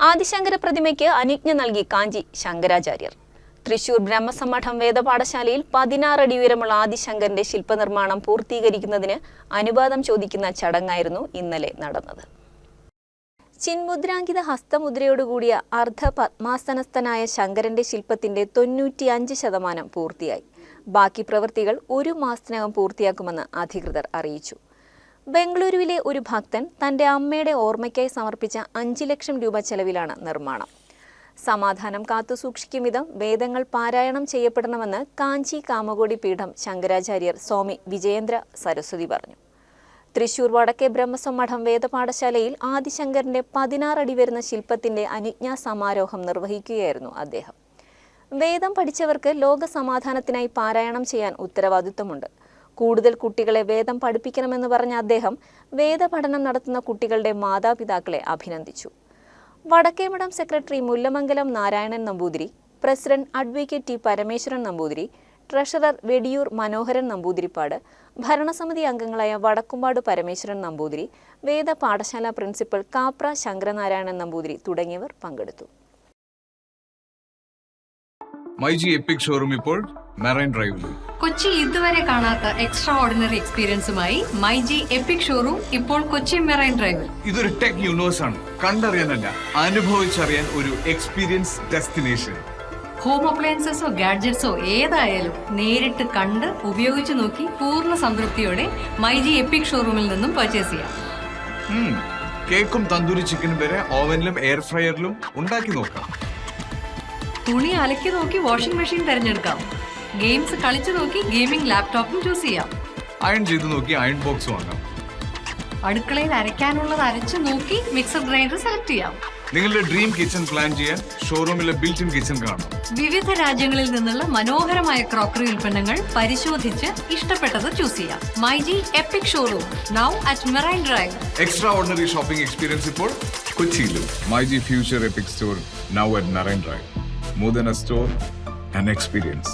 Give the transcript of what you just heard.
ആദിശങ്കര പ്രതിമയ്ക്ക് അനുജ്ഞ നൽകി കാഞ്ചി ശങ്കരാചാര്യർ. തൃശൂർ ബ്രഹ്മസമ്മഠം വേദപാഠശാലയിൽ 16 അടി ഉയരമുള്ള ആദിശങ്കരന്റെ ശില്പനിർമ്മാണം പൂർത്തീകരിക്കുന്നതിന് അനുവാദം ചോദിക്കുന്ന ചടങ്ങായിരുന്നു ഇന്നലെ നടന്നത്. ചിന്മുദ്രാങ്കിത ഹസ്തമുദ്രയോടുകൂടിയ അർദ്ധപത്മാസനസ്ഥനായ ശങ്കരന്റെ ശില്പത്തിന്റെ 95% പൂർത്തിയായി. ബാക്കി പ്രവൃത്തികൾ 1 മാസത്തിനകം പൂർത്തിയാക്കുമെന്ന് അധികൃതർ അറിയിച്ചു. ബംഗളൂരുവിലെ ഒരു ഭക്തൻ തന്റെ അമ്മയുടെ ഓർമ്മയ്ക്കായി സമർപ്പിച്ച 5 ലക്ഷം രൂപ ചെലവിലാണ് നിർമ്മാണം. സമാധാനം കാത്തുസൂക്ഷിക്കും വിധം വേദങ്ങൾ പാരായണം ചെയ്യപ്പെടണമെന്ന് കാഞ്ചി കാമകോടി പീഠം ശങ്കരാചാര്യർ സ്വാമി വിജയേന്ദ്ര സരസ്വതി പറഞ്ഞു. തൃശൂർ വടക്കേ ബ്രഹ്മസമ്മഠം വേദപാഠശാലയിൽ ആദിശങ്കരന്റെ 16 അടി വരുന്ന ശില്പത്തിന്റെ അനുജ്ഞാ സമാരോഹം നിർവഹിക്കുകയായിരുന്നു അദ്ദേഹം. വേദം പഠിച്ചവർക്ക് ലോക സമാധാനത്തിനായി പാരായണം ചെയ്യാൻ ഉത്തരവാദിത്വമുണ്ട്. കൂടുതൽ കുട്ടികളെ വേദം പഠിപ്പിക്കണമെന്ന് പറഞ്ഞ അദ്ദേഹം വേദപഠനം നടത്തുന്ന കുട്ടികളുടെ മാതാപിതാക്കളെ അഭിനന്ദിച്ചു. Vadakkemadom secretary Mullamangalam Narayanan Namboothiri, president advocate T Parameswaran Namboothiri, treasurer Vediyoor Manoharan Namboothiripad, ഭരണസമിതി അംഗങ്ങളായ വടക്കുംപാട് പരമേശ്വരൻ നമ്പൂതിരി, വേദ പാഠശാല പ്രിൻസിപ്പൽ കാപ്ര ശങ്കരനാരായണൻ നമ്പൂതിരി തുടങ്ങിയവർ പങ്കെടുത്തു. മൈജി എപ്പിക് ഷോറൂം ഇപ്പോൾ മെറൈൻ ഡ്രൈവിൽ. കൊച്ചി ഇതുവരെ കാണാത്ത എക്സ്ട്രാ ഓർഡിനറി എക്സ്പീരിയൻസുമായി മൈജി എപ്പിക് ഷോറൂം ഇപ്പോൾ കൊച്ചി മെറൈൻ ഡ്രൈവിൽ. ഇതൊരു ടെക് യൂണിവേഴ്സ് ആണ്. കണ്ടറിയാനല്ല, അനുഭവിച്ചറിയാൻ ഒരു എക്സ്പീരിയൻസ് ഡെസ്റ്റിനേഷൻ. ഹോം അപ്ലയൻസസോ ഗാഡ്ജറ്റ്സോ ഏതായാലും നേരിട്ട് കണ്ട് ഉപയോഗിച്ചു നോക്കി പൂർണ്ണ സംതൃപ്തിയോടെ മൈജി എപ്പിക് ഷോറൂമിൽ നിന്നും പർച്ചേസ് ചെയ്യാം. കേക്കും തന്തൂരി ചിക്കനും വരെ ഓവനിലും എയർ ഫ്രയറിലും ഉണ്ടാക്കി നോക്കാം. തുണി അലക്കി നോക്കി വാഷിംഗ് മെഷീൻ തിരഞ്ഞെടുക്കാം. ഗെയിംസ് കളിച്ചു നോക്കി ഗെയിമിംഗ് ലാപ്ടോപ്പും ചൂസ് ചെയ്യാം. അയൺ ചെയ്ത് നോക്കി അയൺ ബോക്സ് വാങ്ങാം. അടുക്കളയിൽ അരയ്ക്കാനുള്ളത് അരച്ചു നോക്കി മിക്സർ ഗ്രൈൻഡർ സെലക്ട് ചെയ്യാം. നിങ്ങളുടെ ഡ്രീം കിച്ചൺ പ്ലാൻ ചെയ്യാൻ ഷോറൂമിലെ ബിൽറ്റ് ഇൻ കിച്ചൺ കാണാം. വിവിധ രാജ്യങ്ങളിൽ നിന്നുള്ള മനോഹരമായ ക്രോക്കറി ഉൽപ്പന്നങ്ങൾ പരിശോധിച്ച് ഇഷ്ടപ്പെട്ടത് ചൂസ് ചെയ്യാം. MyG epic showroom now at marine drive. Extra ordinary shopping experience ഇപ്പോൾ കൊച്ചിയിലും. MyG future EPIC store now at marine drive. More than a store, an experience.